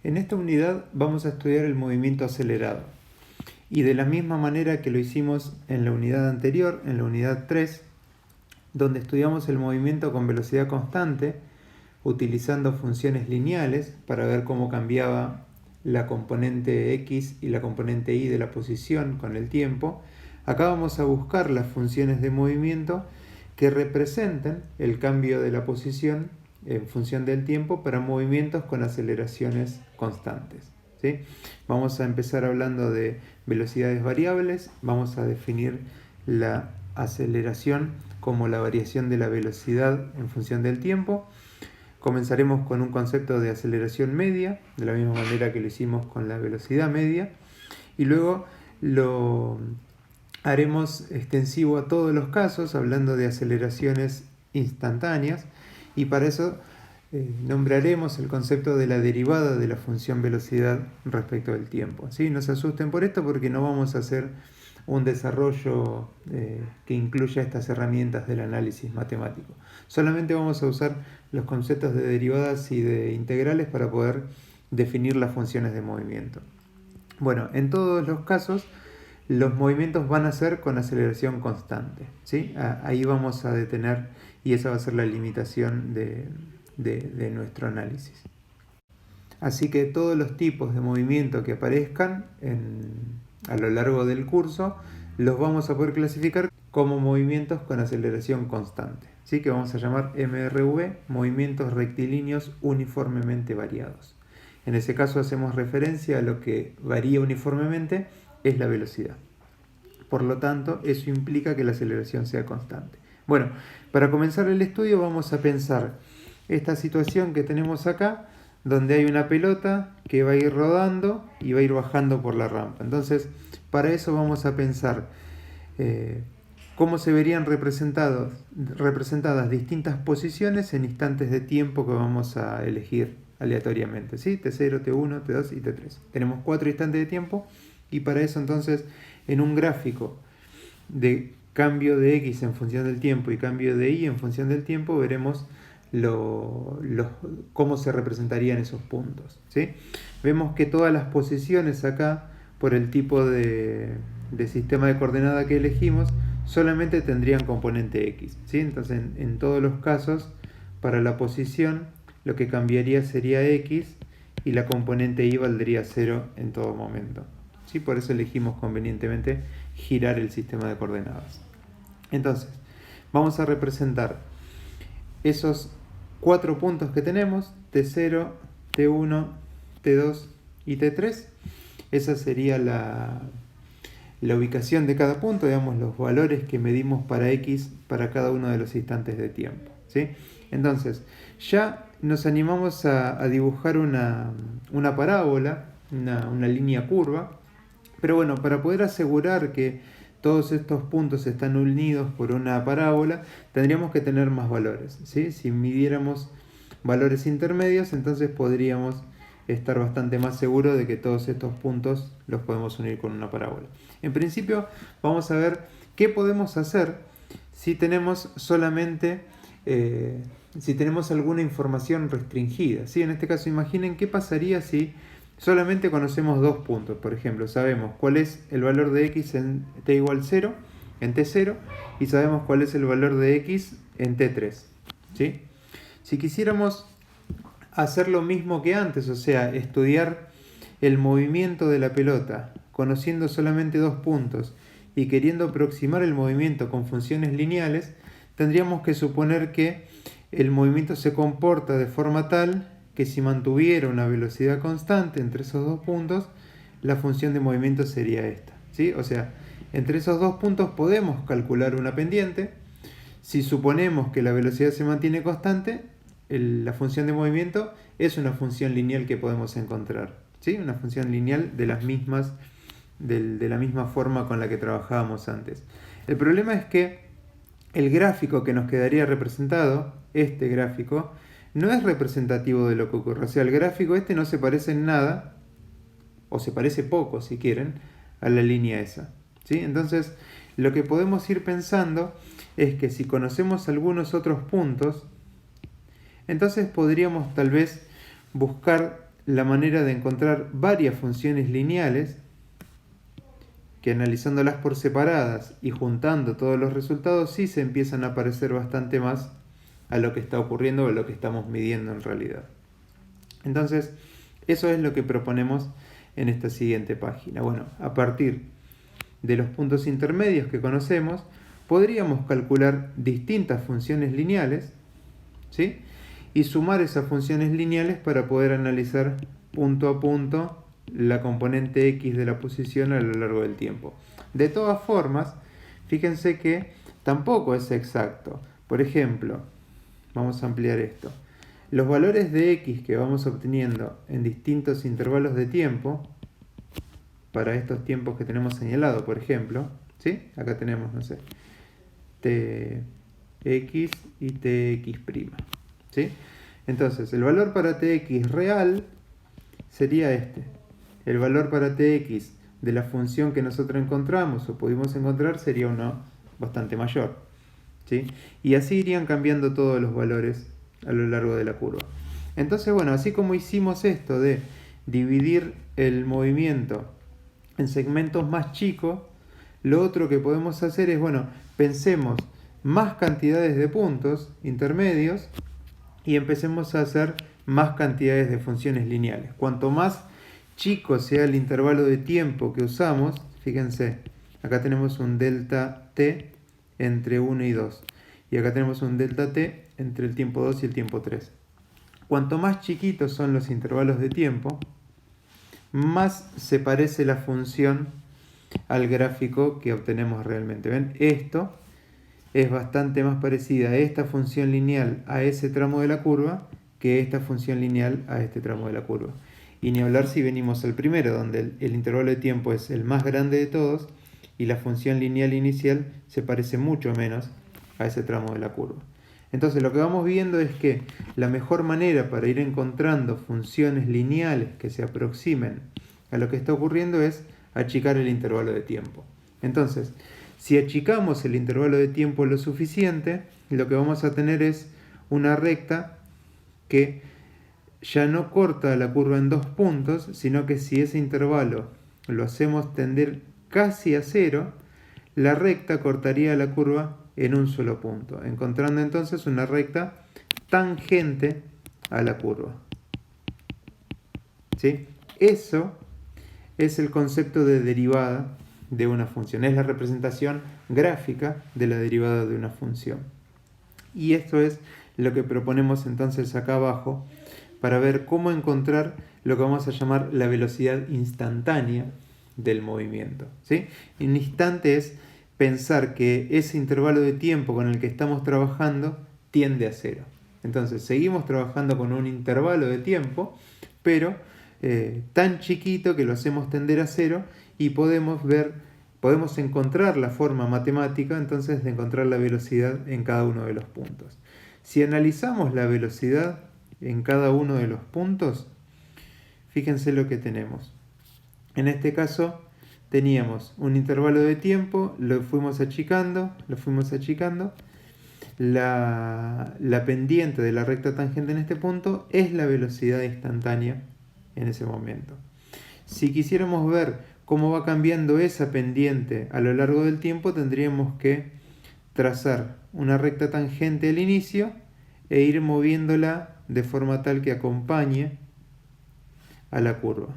En esta unidad vamos a estudiar el movimiento acelerado. Y de la misma manera que lo hicimos en la unidad anterior, en la unidad 3, donde estudiamos el movimiento con velocidad constante, utilizando funciones lineales para ver cómo cambiaba la componente x y la componente y de la posición con el tiempo, acá vamos a buscar las funciones de movimiento que representen el cambio de la posición en función del tiempo para movimientos con aceleraciones constantes, ¿sí? Vamos a empezar hablando de velocidades variables, vamos a definir la aceleración como la variación de la velocidad en función del tiempo. Comenzaremos con un concepto de aceleración media, de la misma manera que lo hicimos con la velocidad media, y luego lo haremos extensivo a todos los casos, hablando de aceleraciones instantáneas, y para eso nombraremos el concepto de la derivada de la función velocidad respecto del tiempo, ¿sí? No se asusten por esto porque no vamos a hacer un desarrollo que incluya estas herramientas del análisis matemático. Solamente vamos a usar los conceptos de derivadas y de integrales para poder definir las funciones de movimiento. Bueno, en todos los casos los movimientos van a ser con aceleración constante, ¿sí? Ahí vamos a detener y esa va a ser la limitación de nuestro análisis. Así que todos los tipos de movimiento que aparezcan a lo largo del curso los vamos a poder clasificar como movimientos con aceleración constante, ¿sí? Que vamos a llamar MRV, movimientos rectilíneos uniformemente variados. En ese caso hacemos referencia a lo que varía uniformemente es la velocidad. Por lo tanto, eso implica que la aceleración sea constante. Bueno, para comenzar el estudio vamos a pensar esta situación que tenemos acá, donde hay una pelota que va a ir rodando y va a ir bajando por la rampa. Entonces, para eso vamos a pensar cómo se verían representadas distintas posiciones en instantes de tiempo que vamos a elegir aleatoriamente, ¿sí? T0, T1, T2 y T3. Tenemos 4 instantes de tiempo y para eso entonces en un gráfico de cambio de x en función del tiempo y cambio de y en función del tiempo veremos cómo se representarían esos puntos, ¿sí? Vemos que todas las posiciones acá, por el tipo de sistema de coordenada que elegimos, solamente tendrían componente x, ¿sí? Entonces en todos los casos para la posición lo que cambiaría sería x y la componente y valdría 0 en todo momento, ¿sí? Por eso elegimos convenientemente girar el sistema de coordenadas. Entonces vamos a representar esos 4 puntos que tenemos, T0, T1, T2 y T3. Esa sería la ubicación de cada punto, digamos, los valores que medimos para x para cada uno de los instantes de tiempo, ¿sí? Entonces, ya nos animamos a dibujar una parábola, una línea curva, pero bueno, para poder asegurar que todos estos puntos están unidos por una parábola, tendríamos que tener más valores, ¿sí? Si midiéramos valores intermedios, entonces podríamos estar bastante más seguros de que todos estos puntos los podemos unir con una parábola. En principio, vamos a ver qué podemos hacer si tenemos solamente, si tenemos alguna información restringida, ¿sí? En este caso, imaginen qué pasaría si solamente conocemos 2 puntos. Por ejemplo, sabemos cuál es el valor de x en t igual 0, en t0, y sabemos cuál es el valor de x en t3, ¿sí? Si quisiéramos hacer lo mismo que antes, o sea, estudiar el movimiento de la pelota, conociendo solamente 2 puntos y queriendo aproximar el movimiento con funciones lineales, tendríamos que suponer que el movimiento se comporta de forma tal que si mantuviera una velocidad constante entre esos 2 puntos, la función de movimiento sería esta, ¿sí? O sea, entre esos 2 puntos podemos calcular una pendiente. Si suponemos que la velocidad se mantiene constante, la función de movimiento es una función lineal que podemos encontrar, ¿sí? Una función lineal de la misma forma con la que trabajábamos antes. El problema es que el gráfico que nos quedaría representado, este gráfico, no es representativo de lo que ocurre. O sea, el gráfico este no se parece en nada, o se parece poco si quieren, a la línea esa, ¿sí? Entonces, lo que podemos ir pensando es que si conocemos algunos otros puntos, entonces podríamos tal vez buscar la manera de encontrar varias funciones lineales que analizándolas por separadas y juntando todos los resultados sí se empiezan a parecer bastante más a lo que está ocurriendo o a lo que estamos midiendo en realidad. Entonces, eso es lo que proponemos en esta siguiente página. Bueno, a partir de los puntos intermedios que conocemos, podríamos calcular distintas funciones lineales, ¿sí? Y sumar esas funciones lineales para poder analizar punto a punto la componente X de la posición a lo largo del tiempo. De todas formas, fíjense que tampoco es exacto. Por ejemplo, vamos a ampliar esto. Los valores de X que vamos obteniendo en distintos intervalos de tiempo, para estos tiempos que tenemos señalado, por ejemplo, ¿sí? Acá tenemos, no sé, Tx y Tx', ¿sí? Entonces, el valor para Tx real sería este. El valor para Tx de la función que nosotros encontramos o pudimos encontrar sería uno bastante mayor, ¿sí? Y así irían cambiando todos los valores a lo largo de la curva. Entonces, bueno, así como hicimos esto de dividir el movimiento en segmentos más chicos, lo otro que podemos hacer es, bueno, pensemos más cantidades de puntos intermedios y empecemos a hacer más cantidades de funciones lineales. Cuanto más chico sea el intervalo de tiempo que usamos, fíjense, acá tenemos un delta t entre 1 y 2 y acá tenemos un delta t entre el tiempo 2 y el tiempo 3. Cuanto más chiquitos son los intervalos de tiempo, más se parece la función al gráfico que obtenemos realmente. ¿Ven? Esto es bastante más parecida a esta función lineal a ese tramo de la curva que esta función lineal a este tramo de la curva. Y ni hablar si venimos al primero, donde el intervalo de tiempo es el más grande de todos y la función lineal inicial se parece mucho menos a ese tramo de la curva. Entonces lo que vamos viendo es que la mejor manera para ir encontrando funciones lineales que se aproximen a lo que está ocurriendo es achicar el intervalo de tiempo. Entonces, si achicamos el intervalo de tiempo lo suficiente, lo que vamos a tener es una recta que ya no corta la curva en dos puntos, sino que si ese intervalo lo hacemos tender casi a cero, la recta cortaría la curva en un solo punto, encontrando entonces una recta tangente a la curva. ¿Sí? Eso es el concepto de derivada de una función, es la representación gráfica de la derivada de una función. Y esto es lo que proponemos entonces acá abajo para ver cómo encontrar lo que vamos a llamar la velocidad instantánea del movimiento. ¿Sí? Un instante es pensar que ese intervalo de tiempo con el que estamos trabajando tiende a cero. Entonces seguimos trabajando con un intervalo de tiempo, pero tan chiquito que lo hacemos tender a cero y podemos encontrar la forma matemática entonces de encontrar la velocidad en cada uno de los puntos. Si analizamos la velocidad en cada uno de los puntos, fíjense lo que tenemos. En este caso teníamos un intervalo de tiempo, lo fuimos achicando. La pendiente de la recta tangente en este punto es la velocidad instantánea en ese momento. Si quisiéramos ver cómo va cambiando esa pendiente a lo largo del tiempo, tendríamos que trazar una recta tangente al inicio e ir moviéndola de forma tal que acompañe a la curva.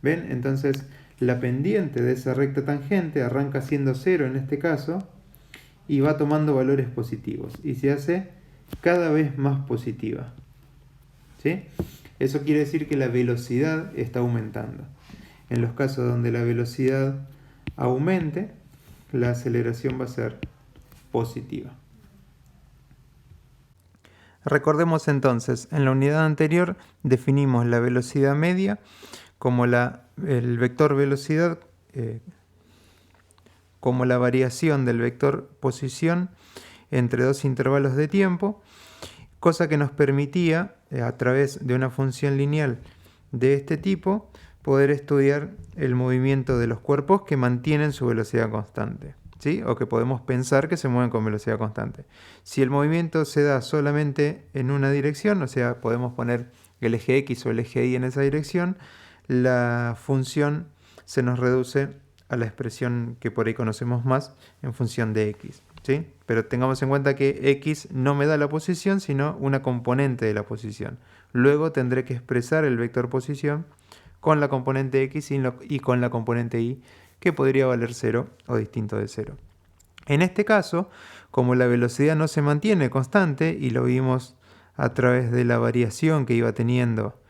¿Ven? Entonces la pendiente de esa recta tangente arranca siendo 0 en este caso y va tomando valores positivos y se hace cada vez más positiva. ¿Sí? Eso quiere decir que la velocidad está aumentando. En los casos donde la velocidad aumente, la aceleración va a ser positiva. Recordemos entonces, en la unidad anterior definimos la velocidad media como el vector velocidad como la variación del vector posición entre dos intervalos de tiempo, cosa que nos permitía, a través de una función lineal de este tipo, poder estudiar el movimiento de los cuerpos que mantienen su velocidad constante, ¿sí? O que podemos pensar que se mueven con velocidad constante. Si el movimiento se da solamente en una dirección, o sea, podemos poner el eje X o el eje Y en esa dirección, la función se nos reduce a la expresión que por ahí conocemos más en función de X, ¿sí? Pero tengamos en cuenta que X no me da la posición, sino una componente de la posición. Luego tendré que expresar el vector posición con la componente X y con la componente Y, que podría valer 0 o distinto de 0. En este caso, como la velocidad no se mantiene constante, y lo vimos a través de la variación que iba teniendo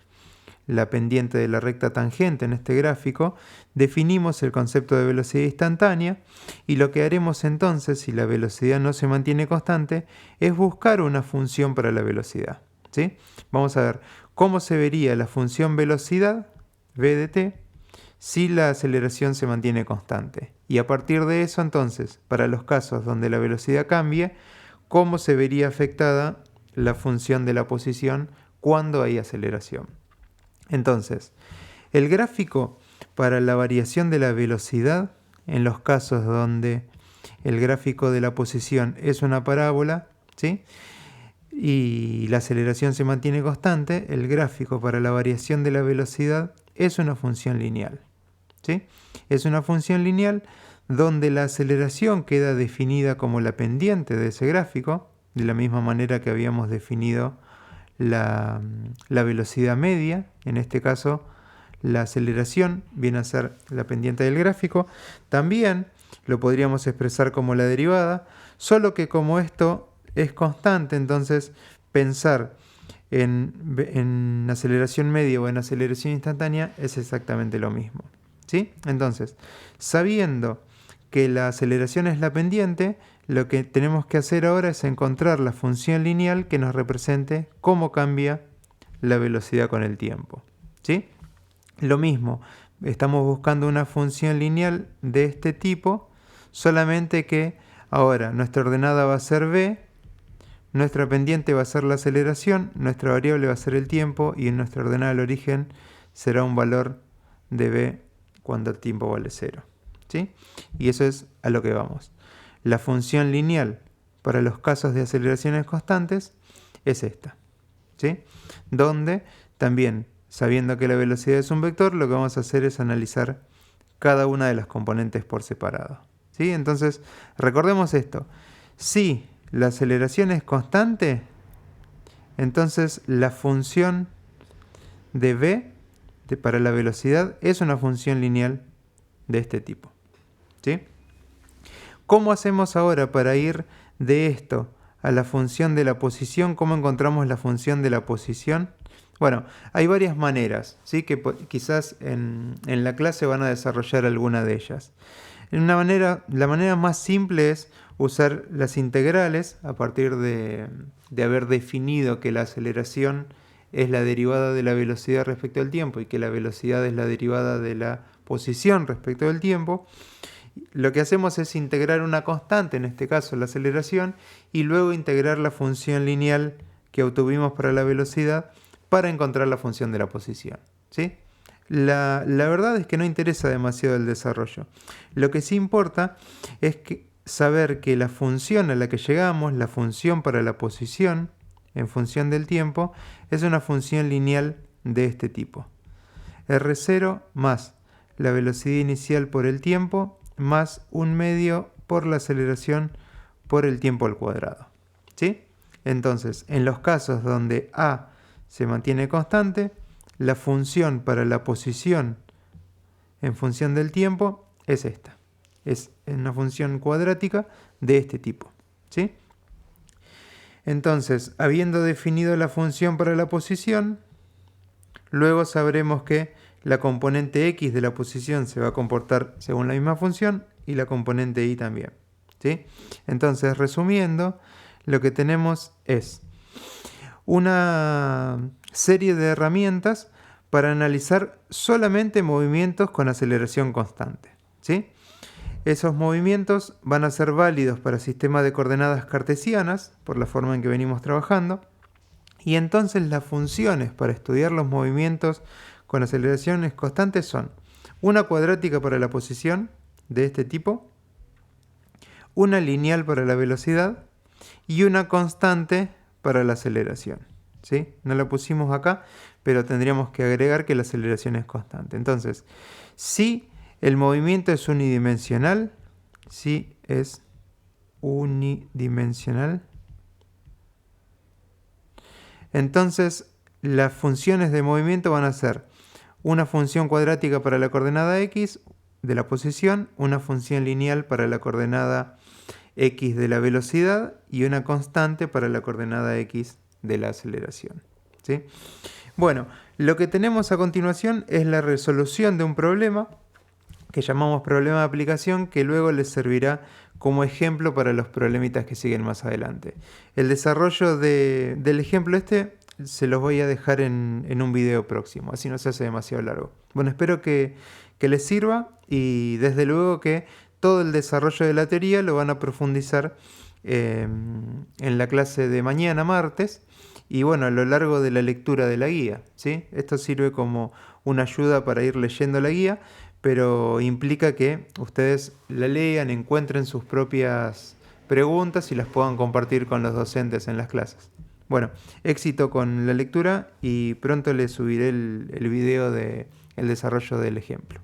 la pendiente de la recta tangente en este gráfico, definimos el concepto de velocidad instantánea, y lo que haremos entonces, si la velocidad no se mantiene constante, es buscar una función para la velocidad, ¿sí? Vamos a ver cómo se vería la función velocidad, v de t, si la aceleración se mantiene constante. Y a partir de eso, entonces, para los casos donde la velocidad cambie, cómo se vería afectada la función de la posición cuando hay aceleración. Entonces, el gráfico para la variación de la velocidad, en los casos donde el gráfico de la posición es una parábola, ¿sí?, y la aceleración se mantiene constante, el gráfico para la variación de la velocidad es una función lineal, ¿sí? Es una función lineal donde la aceleración queda definida como la pendiente de ese gráfico, de la misma manera que habíamos definido la velocidad media. En este caso, la aceleración viene a ser la pendiente del gráfico. También lo podríamos expresar como la derivada, solo que como esto es constante, entonces pensar en aceleración media o en aceleración instantánea es exactamente lo mismo, ¿sí? Entonces, sabiendo que la aceleración es la pendiente, lo que tenemos que hacer ahora es encontrar la función lineal que nos represente cómo cambia la velocidad con el tiempo, ¿sí? Lo mismo, estamos buscando una función lineal de este tipo, solamente que ahora nuestra ordenada va a ser v, nuestra pendiente va a ser la aceleración, nuestra variable va a ser el tiempo, y en nuestra ordenada del origen será un valor de v cuando el tiempo vale 0, ¿sí? Y eso es a lo que vamos. La función lineal para los casos de aceleraciones constantes es esta, ¿sí? Donde también, sabiendo que la velocidad es un vector, lo que vamos a hacer es analizar cada una de las componentes por separado, ¿sí? Entonces, recordemos esto. Si la aceleración es constante, entonces la función de v para la velocidad es una función lineal de este tipo, ¿sí? ¿Cómo hacemos ahora para ir de esto a la función de la posición? ¿Cómo encontramos la función de la posición? Bueno, hay varias maneras, ¿sí?, que quizás en la clase van a desarrollar alguna de ellas. La manera más simple es usar las integrales a partir de haber definido que la aceleración es la derivada de la velocidad respecto al tiempo y que la velocidad es la derivada de la posición respecto al tiempo. Lo que hacemos es integrar una constante, en este caso la aceleración, y luego integrar la función lineal que obtuvimos para la velocidad para encontrar la función de la posición, ¿sí? La verdad es que no interesa demasiado el desarrollo. Lo que sí importa es saber que la función a la que llegamos, la función para la posición en función del tiempo, es una función lineal de este tipo. R0 más la velocidad inicial por el tiempo más 1/2 por la aceleración por el tiempo al cuadrado, ¿sí? Entonces, en los casos donde a se mantiene constante, la función para la posición en función del tiempo es esta. Es una función cuadrática de este tipo, ¿sí? Entonces, habiendo definido la función para la posición, luego sabremos que la componente x de la posición se va a comportar según la misma función y la componente y también, ¿sí? Entonces, resumiendo, lo que tenemos es una serie de herramientas para analizar solamente movimientos con aceleración constante, ¿sí? Esos movimientos van a ser válidos para sistemas de coordenadas cartesianas, por la forma en que venimos trabajando, y entonces las funciones para estudiar los movimientos con aceleraciones constantes son una cuadrática para la posición de este tipo, una lineal para la velocidad y una constante para la aceleración, ¿sí? No la pusimos acá, pero tendríamos que agregar que la aceleración es constante. Entonces, si el movimiento es unidimensional, entonces las funciones de movimiento van a ser una función cuadrática para la coordenada x de la posición, una función lineal para la coordenada x de la velocidad y una constante para la coordenada x de la aceleración, ¿sí? Bueno, lo que tenemos a continuación es la resolución de un problema que llamamos problema de aplicación, que luego les servirá como ejemplo para los problemitas que siguen más adelante. El desarrollo del ejemplo se los voy a dejar en un video próximo, así no se hace demasiado largo. Bueno, espero que les sirva y desde luego que todo el desarrollo de la teoría lo van a profundizar en la clase de mañana, martes, y bueno, a lo largo de la lectura de la guía, ¿sí? Esto sirve como una ayuda para ir leyendo la guía, pero implica que ustedes la lean, encuentren sus propias preguntas y las puedan compartir con los docentes en las clases. Bueno, éxito con la lectura y pronto les subiré el video del desarrollo del ejemplo.